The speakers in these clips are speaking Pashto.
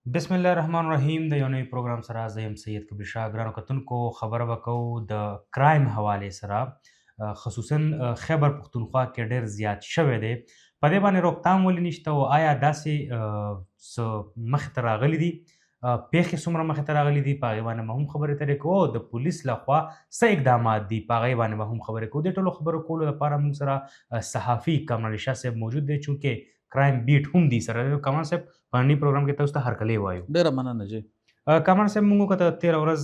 بسم الله الرحمن الرحیم د یو نوی پروګرام سره زه یم سید کبیر شاه ګرانو کتونکو خبره به کوو د کرایم حوالې سره خصوصا خیبر پښتونخوا کې ډېر زیات شوی دی په دې باندې روکتام ولې نشته او آیا داسې څه مخې ته راغلي دي پیښې څومره مخې ته راغلي دي په هغې باندې به هم خبرې اترې کوو او د پولیس لخوا څه اقدامات دي په هغې باندې به هم خبرې کوو. دې ټولو خبرو کولو لپاره موږ سره صحافي کمال علي شاه صاحب موجود دی چونکې کرایم بیټ هم دی سره. کمال صاحب په نړۍ پروګرام کې تاسو ته هرکلی وایو. ډېره مننه جی. کمال صاحب موږ وکتل تېره ورځ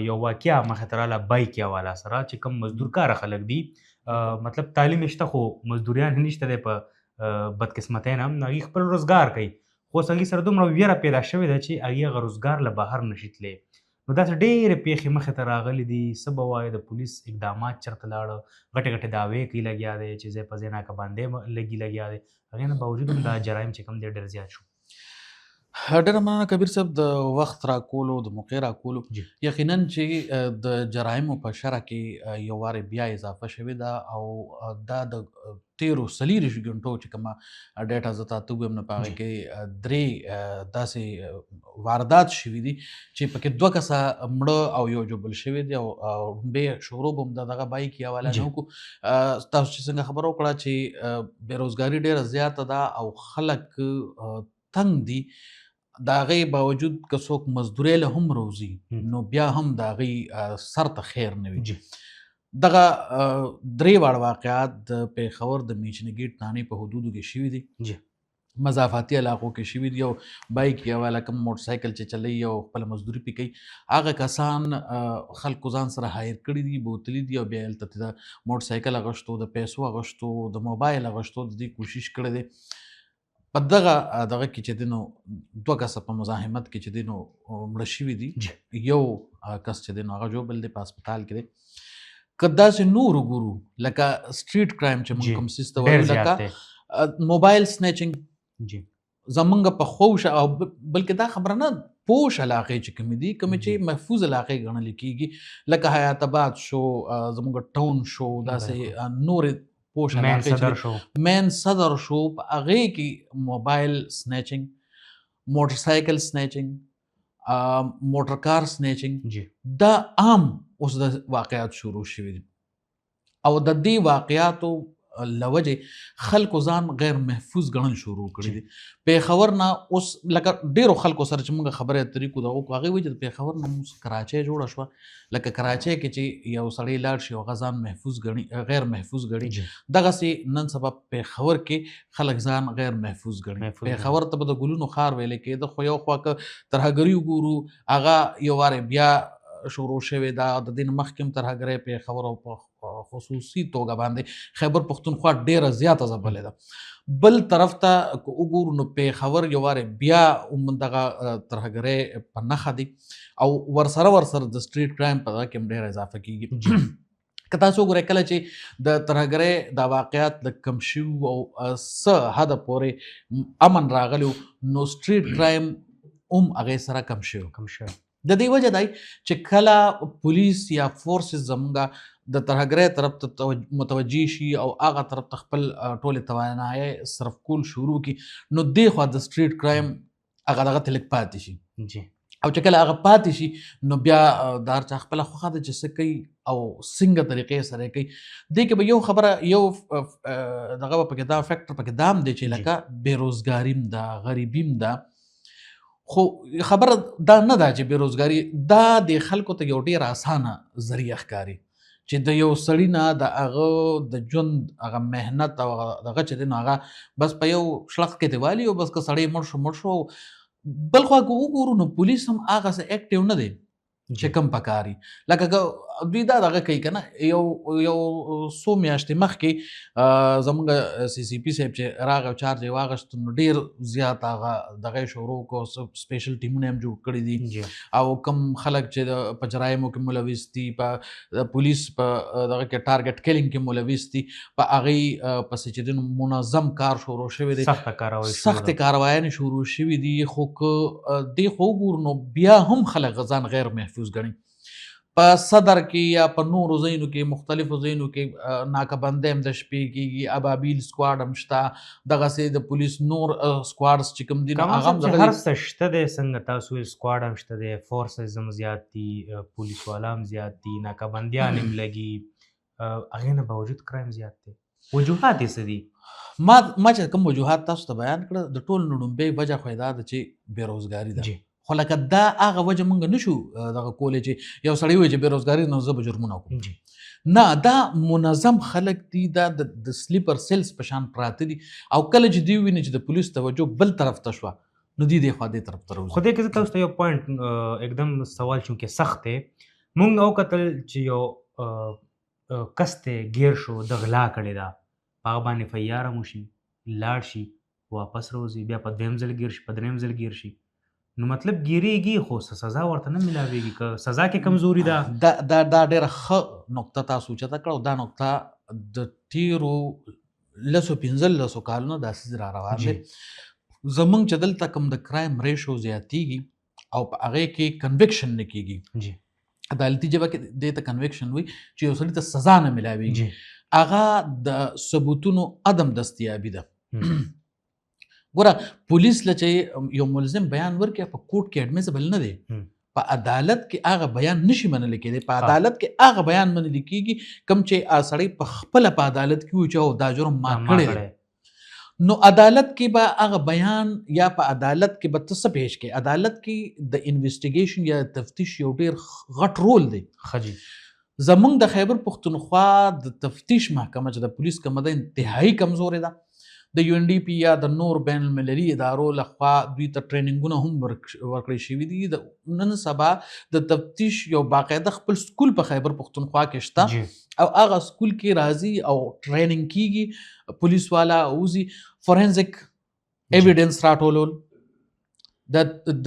یو واقعه مخې ته راغله بایک والا سره چې کوم مزدور کاره خلک دي مطلب تعلیم شته خو مزدوریان نشته دی په بدقسمتۍ نه هغوی خپل روزګار کوي خو اوس هغوی سره دومره ویره پیدا شوې ده چې هغوی هغه روزګار له بهر نشي تللی. نو داسې ډېرې پیښې مخې ته راغلي دي. څه به وایو د پولیس اقدامات چېرته لاړه غټې غټې دعوې کوي لګیا دی چې ځای په ځای ناکه باندې لګیا دی هغې نه باوجود هم دا جرایم چې کوم دی ډېر زیات شو. ډېره مننه کبیر صاحب د وخت راکولو د موقع راکولو. یقینا چې د جرایمو په شرح کې یو وارې بیا اضافه شوې ده او دا د تیرو 40 غنټو چې کومه ډیټا زه تاته ووایم نو په هغې کې درې داسې واردات شوي دي چې پکې 2 کسه مړه او یو جوبل شوي دي او بې شروع به هم د دغه بایک حواله نه وکړو. تاسو چې څنګه خبره وکړه چې بېروزګاري ډېره زیاته ده او خلک تنګ دي د هغې باوجود که څوک مزدورۍ له هم روزي نو بیا هم د هغې سر ته خیر نه وي. دغه 3 واړه واقعات د پېښور د میچنګیټ نانۍ په حدودو کې شوي دي مضافاتي علاقو کې شوي دي. او بایک یا والا کوم موټر سایکل چې چلوي او خپله مزدوري پې کوي هغه کسان خلکو ځان سره هایر کړي دي بوتلي دي او بیا هلته د موټر سایکل اغوښتو د پیسو اغوښتو د موبایل اغوښتو د دې کوشش کړی دی. په دغه کې چې دی نو 2 کسه په مزاحمت کې چې دی نو مړه شوي دي. یو کس چې دی نو هغه جوبل دی په هسپتال کې دی. که داسې نور وګورو لکه سټریټ کرایم چې موږ کوم څیز ته وایو لکه موبایل سنیچنګ زمونږ په خوش او بلکې دا خبره نه پوش علاقې چې کومې دي کومې چې محفوظ علاقې ګڼل کېږي لکه حیات آباد شو زمونږ ټاون شو داسې نورې پوش علاقې مین صدر شو په هغې کې موبایل سنیچنګ موټر سایکل سنیچنګ موټر کار سنیچنګ دا عام اوس د واقعات شروع شوي دي او د دې واقعاتو لوجې خلکو ځان غیر محفوظ ګڼل شروع کړي دي. پېښور نه اوس لکه ډېرو خلکو سره چې موږ خبرې اترې کوو دغه وکړو هغې وایي چې د پېښور نه اوس کراچۍ جوړه شوه لکه کراچۍ کې چې یو سړی لاړ شي هغه ځان محفوظ ګڼي غیر محفوظ ګڼي دغسې نن سبا پېښور کې خلک ځان غیر محفوظ ګڼي. پېښور ته به د ګلونو ښار ویلی کېده خو یو خوا که ترهګري وګورو هغه یو وارې بیا شروع شوې ده. د دې نه مخکې هم ترهګرۍ پېښور او په خصوصي توګه باندې خیبر پښتونخوا ډېره زیاته ځپلې ده. بل طرف ته که وګورو نو پېښور یو وارې بیا هم دغه ترهګرۍ په نښه دي او ورسره د سټریټ کرایم په دغه کې هم ډېره اضافه کېږي. که تاسو وګورئ کله چې د ترهګرۍ دا واقعات د کم شوي او څه حده پورې امن راغلی نو سټریټ کرایم هم هغې سره کم شوی. د دې وجه دی چې کله پولیس یا فورسز زمونږ د ترهګرۍ طرف ته متوجه شي او هغه طرف ته خپل ټولې توانایۍ صرف کول شروع کړي نو دې خوا د سټریټ کرایم هغه دغه ته لږ پاتې شي او چې کله هغه پاتې شي نو بیا د هر چا خپله خوښه ده چې څه کوي او څنګه طریقې سره کوي. دې کې به یو خبره یو دغه به پکې دا فیکټر پکې دا هم دی چې لکه بېروزګاري هم ده غریبي هم ده خو خبره دا نه ده چې بېروزګاري دا د خلکو ته یو ډېر اسانه ذریعه ښکاري چې د یو سړي نه د هغه د ژوند هغه محنت او دغه چې دی نو هغه بس په یو شلخ کې دی والي او بس که سړی مړ شو. بل خوا که وګورو نو پولیس هم هغسې اکټیو نه دی چې کم پکاري لکه دوی دا دغه کوي که نه یو څو میاشتې مخکې زمونږ سی سی پي صاحب چې راغی او چارج یې واخیست نو ډېر زیات هغه دغه یې شروع کړو سپیشل ټیمونه هم جوړ کړي دي او کم خلک چې په جرایمو کې ملوث دي په پولیس په دغه کې ټارګټ کیلینګ کې ملوث دي په هغې پسې چې دی منظم کار شروع شوی دی سختې کاروایانې شروع شوي دي خو که دې خو وګورو نو بیا هم خلک ځان غیر محفوظ ګڼي. په صدر کې یا په نورو ځایونو کې مختلفو ځایونو کې ناکهبندۍ هم د شپې کېږي، ابابیل سکواډ هم شته، دغسې د پولیس نور سکواډز چې کوم دي نو کمال هغه صاحب هم چې دغه هر څه شته دی، څنګه تاسو ویل سکواډ هم شته دی، فورسز هم زیات دي، پولیس والا هم زیات دي، ناکهبندیان هم لګي، هغې نه باوجود کرایم زیات دی. وجوهات یې څه دي؟ ما چې کوم وجوهات تاسو ته بیان کړه د ټولو نه لومبۍ وجه خو یې دا ده چې بېروزګاري ده. جی خو لکه دا هغه وجه موږ نشو دغه کولی چې یو سړی وایي چې بېروزګاري نو زه به جرمونه وکړم. جی نه، دا منظم خلک دي، دا د سلیپر سیلز په شان پراته دي، او کله چې دوی ویني چې د پولیس توجه بل طرف ته شوه نو دوی دې خوا دې طرف ته راوځي. خو دې کې زه تاسو ته یو پوینټ एकदम سوال چونکې سخت دی، مونږ وکتل چې یو کس ته ګیر شو د غلا کړې ده، په هغه باندې FIR هم وشي، لاړ شي، واپس راوځي، بیا په دویم ځل ګیر شي، په درېیم ځل ګیر شي، نو مطلب ګیرېږي خو څه سزا ورته نه میلاویږي، که سزا کې کمزوري ده. دا ډېره ښه نقطه تاسو اوچته کړه، او دا نقطه د تیرو 15 کالونو داسې را روان دی. زمونږ چې دلته کوم د کرایم ریشو زیاتېږي او په هغې کې کنویکشن نه کېږي، جی عدالتي ژبه کې دې ته کنویکشن وایي چې یو سړي ته سزا نه میلاویږي، هغه د ثبوتونو عدم دستیابي ده. ګوره پولیس له چې یو ملزم بیان ورکړي په کوټ کې اډمیسبل نه دی، په عدالت کې هغه بیان نشي منل کېدی، په عدالت کې هغه بیان منل کېږي کوم چې سړی په خپله په عدالت کې وایي چې او دا جرم ما کړی دی. نو عدالت کې به هغه بیان یا په عدالت کې به ته څه پیش کړې، عدالت کې د انویسټیګیشن یا تفتیش یو ډېر غټ رول دی. خجی زمونږ د خیبر پښتونخوا د تفتیش محکمه چې د پولیس کومه ده انتهایی کمزورې ده. د UNDP یا د نور بین المللي ادارو لخوا دوی ته ټریننګونه هم ورکړی شوي دي. د نن سبا د تفتیش یو باقاعده خپل سکول په خیبر پښتونخوا کې شته، او هغه سکول کې راځي او ټریننګ کیږي، پولیس والا اوزي فورنزیک ایویډنس راټولول،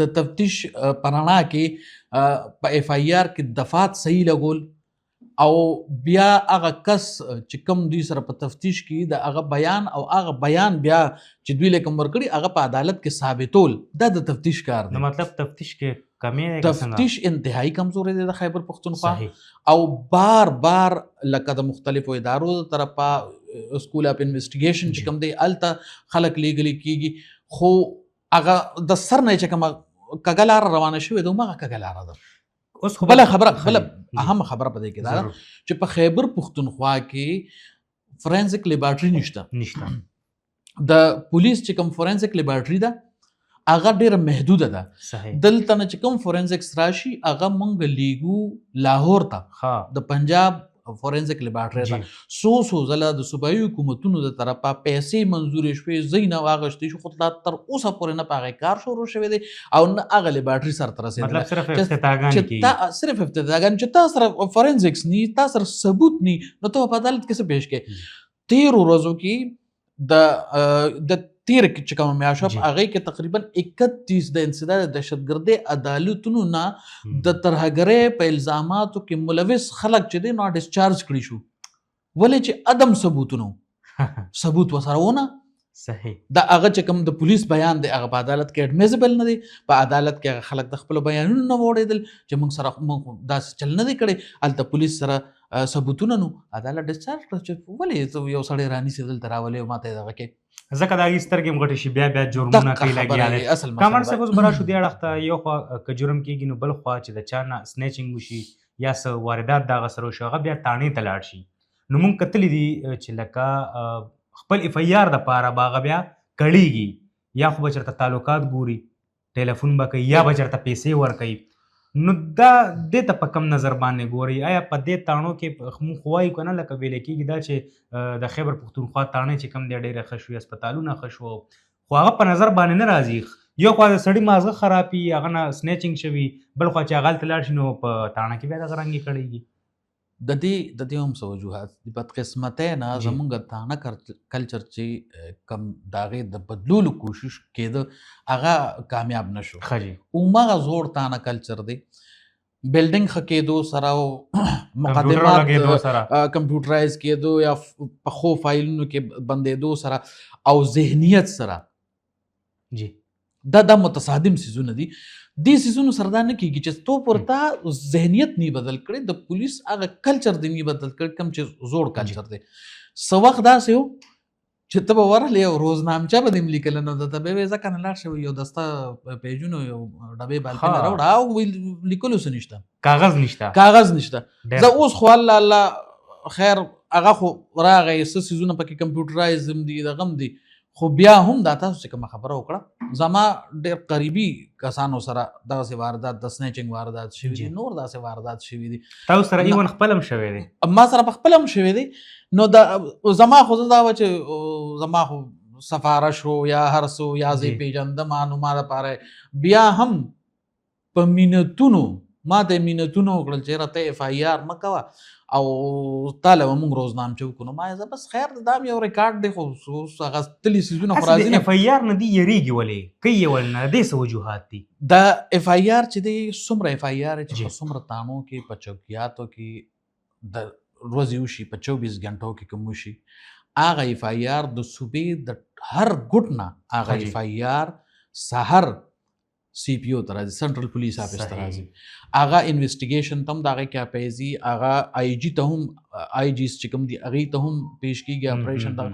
د تفتیش په رڼا کې په FIR کې دفعات صحیح لګول، او بیا هغه کس چې کوم دوی سره په تفتیش کې د هغه بیان او هغه بیان بیا چې دوی لکم ورکړي هغه په عدالت کې ثابتول، دا د تفتیش کار دی. نو مطلب تفتیش کې کمی دی، تفتیش انتهایی کمزورې دی د خیبر پښتونخوا، او بار لکه د مختلفو ادارو د طرفه سکول اف انویسټیګیشن چې کوم دی هلته خلک لیږلی کېږي، خو هغه د سر نه چې کومه کږه لاره روانه شوې ده هماغه کږه لاره ده. اوس بله اهم خبره په دې کې دا ده چې په خیبر پښتونخوا کې فورنزیک لیبارټري نشته. د پولیس چې کوم فورنزیک لیبارټري ده هغه ډېره محدوده ده. دلته نه چې کوم فورنزیکس راشي هغه موږ لیږو لاهور ته، د پنجاب فورنزیک لیبارټري ته. څو ځله د صوبایي حکومتونو د طرفه پیسې منظورې شوې، ځای نه واغشتې شو، خو تر اوسه پورې نه په هغې کار شروع شوی دی او نه هغه لیبارټري سرته رسېدلی. مطلب صرف افتتاحګانې کېږي، صرف افتتاحګانې چې تا سره فورنزیکس نی، تا سره ثبوت نی، نو ته په عدالت کې څه پیش کړې. تیرو ورځو کې د تیر چې کومه میاشت هغې کې تقریبا 31 د انسداد دهشتګردۍ عدالتونو نه د ترهګرۍ په الزاماتو کې ملوث خلک چې دی نو ډسچارج کړي شو، ولې چې عدم ثبوتونو ثبوت ورسره ونه. صحیح. دا هغه چې کوم د پولیس بیان دی هغه په عدالت کې اډمیزبل نه دی، په عدالت کې هغه خلک د خپلو بیانونو نه واورېدل چې موږ سره موږ داسې چل نه دی کړی، هلته پولیس سره ثبوتونه نو عدالت ډسچارج کړه چې ولې یو سړی رانیسې دلته راولې او ما ته یې دغه کې ځکه د هغې سترګې هم غټې شي، بیا جرمونه کوي لګیا دی. کامران صاحب اوس به راشو دې اړخ ته، یو خوا که جرم کېږي نو بل خوا چې د چا نه سنیچنګ وشي یا څه واردات د هغه سره وشي هغه بیا تاڼې ته لاړ شي. نو موږ کتلي دي چې لکه خپل FIR دپاره به هغه بیا کړېږي، یا خو به چېرته تعلقات ګوري، ټلیفون به کوي، یا به چېرته پیسې ورکوي. نو دا دې ته په کم نظر باندې ګوري؟ آیا په دې تاڼو کې موږ خو وایو که نه لکه ویلی کېږي دا چې د خیبر پښتونخوا تاڼې چې کوم دی ډېره ښه شوي، هسپتالونه ښه شو، خو هغه په نظر باندې نه راځي. یو خوا د سړي مازغه خراب وي، هغه نه سنیچنګ شوي، بل خوا چې هغه هلته لاړ شي نو په تاڼه کې بیا دغه رنګ یې کړېږي. د دې هم څه وجوهات دي. بدقسمتۍ نه زمونږ تاڼه کلچر چې کم د هغې د بدلولو کوشش کېده هغه کامیاب نه شو. هماغه زوړ تاڼه کلچر دی، بلډینګ ښه کېدو سره او مقدمات کمپیوټرایز کېدو یا پخو فایلونو کې بندېدو سره او ذهنیت سره دا متصادم سیزونه دي. دې سیزونو سره دا نه کېږي چې تو پورته ذهنیت نه بدل کړي، د پولیس هغه کلچر دی نه بدل کړي کوم چې زوړ کلچر دی. څه وخت داسې و چې ته به ورغلې او روزنامچه به دې لیکله نو درته به یې ځکه نه لاړ شوی یو دسته پیجونو یو ډبې بالکل راوړه او لیکلو څه نشته، کاغذ نشته. زه اوس خو الله خیر هغه خو راغی څه څیزونه پکې کمپیوټرایز هم دي دغه هم دي، خو بیا هم دا تاسو چې کومه خبره وکړه زما ډېر قریبي کسانو سره دغسې واردات د سنیچنګ واردات شوي دي، نور داسې واردات شوي دي. تاسو سره ایون خپل هم شوی دی؟ ما سره په خپل هم شوی دی. نو دا زما خو دا وه چې زما خو سفاره شو یا هر څه یا زه یې پېژندم نو ما دپاره بیا هم په مینتونو ما ته یې مینتونه وکړل چې یاره ته اف آی آر مه کوه او تاله به مونږ روزنامچه وکړو. نو ما یې بس خیر دا هم یو ریکارډ دی خو اوس هغه تلي څیزونه خو راځي نه. اف آی آر نه دي یېرېږي ولې کوي یې ول نه دې څه وجوهات دي؟ دا اف آی آر چې دی څومره اف آی آر چې په څومره تانو کې په چوکیاتو کې د ورځې وشي په 24 غنټو کې کوم وشي هغه اف آی آر د صوبې د هر ګوټ نه هغه اف آی آر سحر سی پی او ته راځي، سنټرل پولیس آفیس ته راځي. هغه انویسټیګیشن ته هم د هغې کاپیزي هغه آی جي ته هم آی جیز چې کوم دي هغې ته هم پیش کېږي اپریشن ته.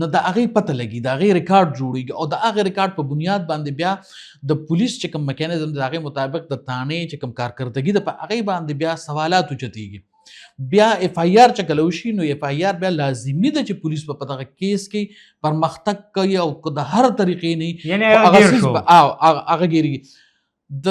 نو د هغې پته لګي د هغې ریکارډ جوړېږي او د هغې ریکارډ په بنیاد باندې بیا د پولیس چې کوم میکانیزم د هغې مطابق د تانې چې کوم کارکردګي ده په هغې باندې بیا سوالات اوچتېږي. بیا اف آی آر چې کله وشي نو اف آی آر بیا لازمي ده چې پولیس په دغه کیس کې پرمختګ کوي او د هر طریقې نه یعنې هغه ګیرېږي. د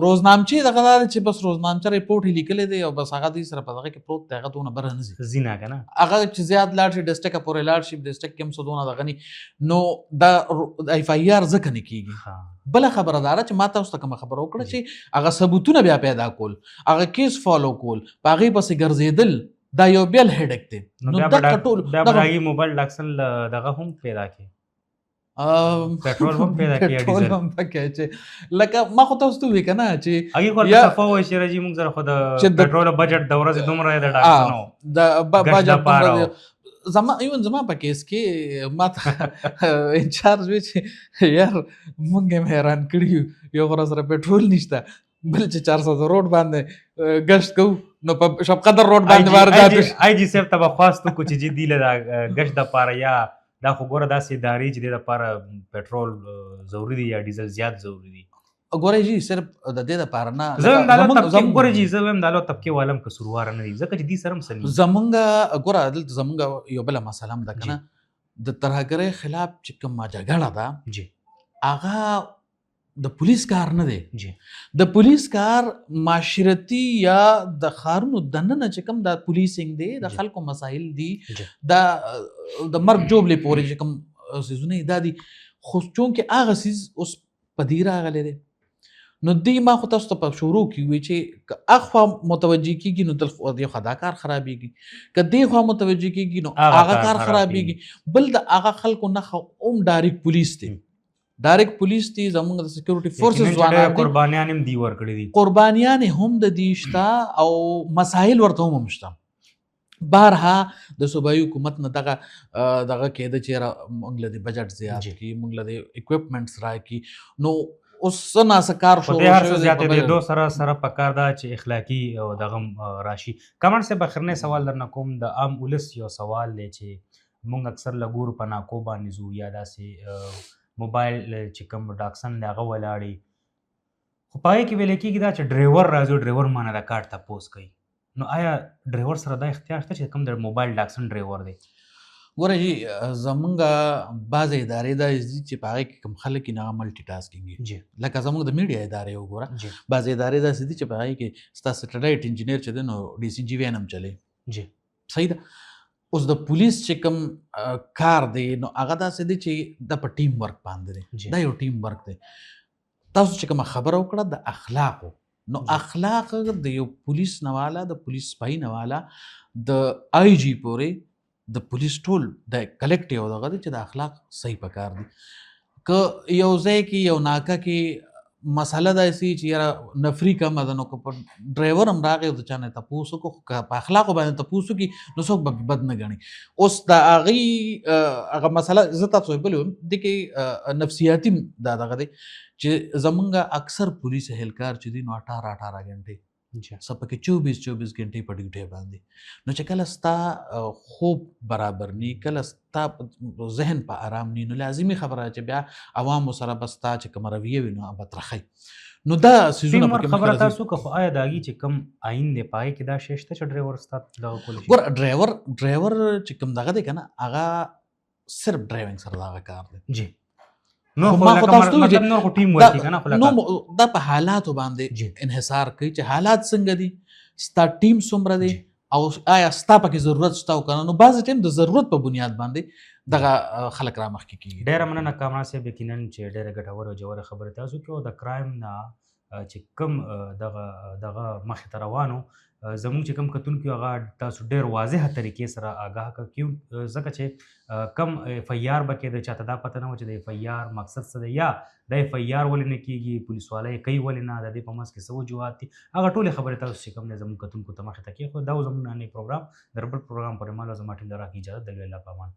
روزنامچې دغه دا چې بس روزنامچه ریپورټ یې لیکلی دی او بس هغه دوی سره په دغه کې پروت دی، هغه دونه بره نه ځي نه که نه هغه چې زیات لاړ شي ډسټرکه پورې لاړ شي ډسټرکټ کې هم څه دونه دغه نه. نو دا اف آی آر ځکه نه کېږي. بله خبره دا ده چې ما تاسو ته کومه خبره وکړه چې هغه ثبوتونه بیا پیدا کول، هغه کیس فالو کول، په هغې پسې ګرځېدل دا یو بیل هیډک دی. نو دغه ټول بیا به هغې موبایل ډاکسن دغه هم پیدا کړي، پټرول هم پیدا کړي، پټرول هم پکې چې لکه ما خو تاسو ته ووایي که نه چې هغې خو ورته صفا وایي چې راځي موږ سره خو د پټرول بجټ د ورځې دومره د ډاکسن و د بجټ دومره زما ایون زما په کیس کې ما ته انچارج وی چې یار مونږ هم حیران کړي یو خو سره پټرول نشته بل چې 400 روډ باندې گشت کوو نو په شب قدر روډ باندې واردات آی جی صاحب ته به خواستو کو چې جدي له گشت دپاره یا دا خو ګوره داسې ادارې چې دې دپاره پټرول ضروري دی یا ډیزل زیات ضروري دی. ګوره جي صرف د دې دپاره نه زه هم دا ګوره جي زه هم دا لو طبقې والم قصورواره نه دي ځکه چې دې سره هم څه نه زمونږ ګوره دلته زمونږ یو بله مسله هم ده که نه د ترهګرۍ خلاف چې کومه جګړه ده جی هغه د پولیس کار نه دی. د پولیس کار معاشرتي یا د ښارونو دننه چې کوم د پولیسینګ دی د خلکو مسایل دي د مرګ جوبلې پورې چې کوم څیزونه دا دي خو چونکې هغه څیز اوس په دې راغلی دی نو دې ما خو تاسو ته په شروع کې ووایي چې که اخوا متوجه کېږي نو دلته دې خوا دا کار خرابېږي، که دې خوا متوجه کېږي نو هغه کار خرابېږي. بل د هغه خلکو نښه هم ډایرکټ پولیس دی، ډایرکټ پولیس دي زموږ د سکیورټي فورسز ځوانان دي، قربانیان هم دي ورکړي دي، قربانیان هم د دې شته او مسایل ورته هم شته. بارها د صوبایي حکومت نه دغه کېده چې موږ له د بجټ زیات کړي، موږ له د اکوپمنټس راکړي. نو اوس څه ناسه کار شروع شوی دی زیاتېدو سره پکار ده چې اخلاقي او دغه راشي. کمر صاحب اخرنی سوال درنه کوم د عام ولس یو سوال دی چې موږ اکثر له ګورو په ناکو باندې ځو یا داسې موبایل چې کوم ډاکسن دی هغه ولاړي خو په هغې کې ویلی کېږي دا چې ډرایور راځي ډرایور ما نه د کارت تپوس کوي. نو آیا ډرایور سره دا اختیار شته چې کوم د موبایل ډاکسن ډرایور دی؟ ګوره جي زمونږ بعضې ادارې دا دي چې په هغې کې کوم خلک یې نه هغه ملټي ټاسکینګ لکه زمونږ د میډیا ادارې وګوره بعضې ادارې داسې دي چې په هغې کې ستا سټلایټ انجینیر چې دی نو ډي سي جي وی ان هم چلی صحیح ده. اوس د پولیس چې کوم کار دی نو هغه داسې دی چې دا په ټیم ورک باندې دی، دا یو ټیم ورک دی. تاسو چې کومه خبره وکړه د اخلاقو نو اخلاق د یو پولیس نه والا د پولیس سپای نه والا د آی جي پورې د پولیس ټول د کلیکټیو دغه دی چې د اخلاق صحیح پکار دي. که یو ځای کې یو ناکه کې مسله داسې چې یاره نفري کمه ده نو که په ډرایور هم راغی او د چا نه تپوس وکړو که په اخلاقو باندې تپوس وکړي نو څوک به بد نه ګڼي. اوس د هغې هغه مسله زه تاسو ویلې وم دې کې نفسیاتي دا دغه دی چې زمونږ اکثر پولیس اهلکار چې دي نو 18 غنټې څه پکې 24 غنټې په ډیوټي باندې نو چې کله ستا خوب برابر نی کله ستا ذهن په آرام نی نو لازمي خبره چې بیا عوامو سره بس تا چې کوم رویه وي نو بترخی نو دا سيزونه پکې خبره تاسو که خو آیا داږي چې کم آئین دی پای کې دا شیشته چې ډرایور ستا دغه کول شي ګور ډرایور چې کوم دغه دی کنه هغه صرف ډرایوینګ سره دغه کار دی جی نو خو مطلب نور خو ټیم ورکی کنه خو نو دا په حالاتو باندې انحصار کوي چې حالات څنګه دي ستا ټیم څومره دی او آیا ستا پکې ضرورت شته او کنه نو بعض ټیم د ضرورت په بنیاد باندې دغه خلک را مخکې کیږي. ډیره مننه کامران صاحب یقینا چې ډیره ګټوره او جوړه خبره تاسو کې د کرایم نه چې کم دغه مخې ته روانو زموږ چې کم کتونکي هغه تاسو ډېر واضحه طریقې سره آګاه کړو ځکه چې کم اف آی آر به کېده چاته دا پته نه و چې د اف آی آر مقصد څه دی یا د اف آی آر ولې نه کېږي پولیس والا یې کوي ولې نه د دې په منځ کې څه وجوهات دي هغه ټولې خبرې تاسو چې کوم دی زموږ کتونکو ته مخې ته کېښود دا زموږ نننی پروګرام د بل پروګرام پورې مهال زما ټیم له راکې اجازه د الله په امان.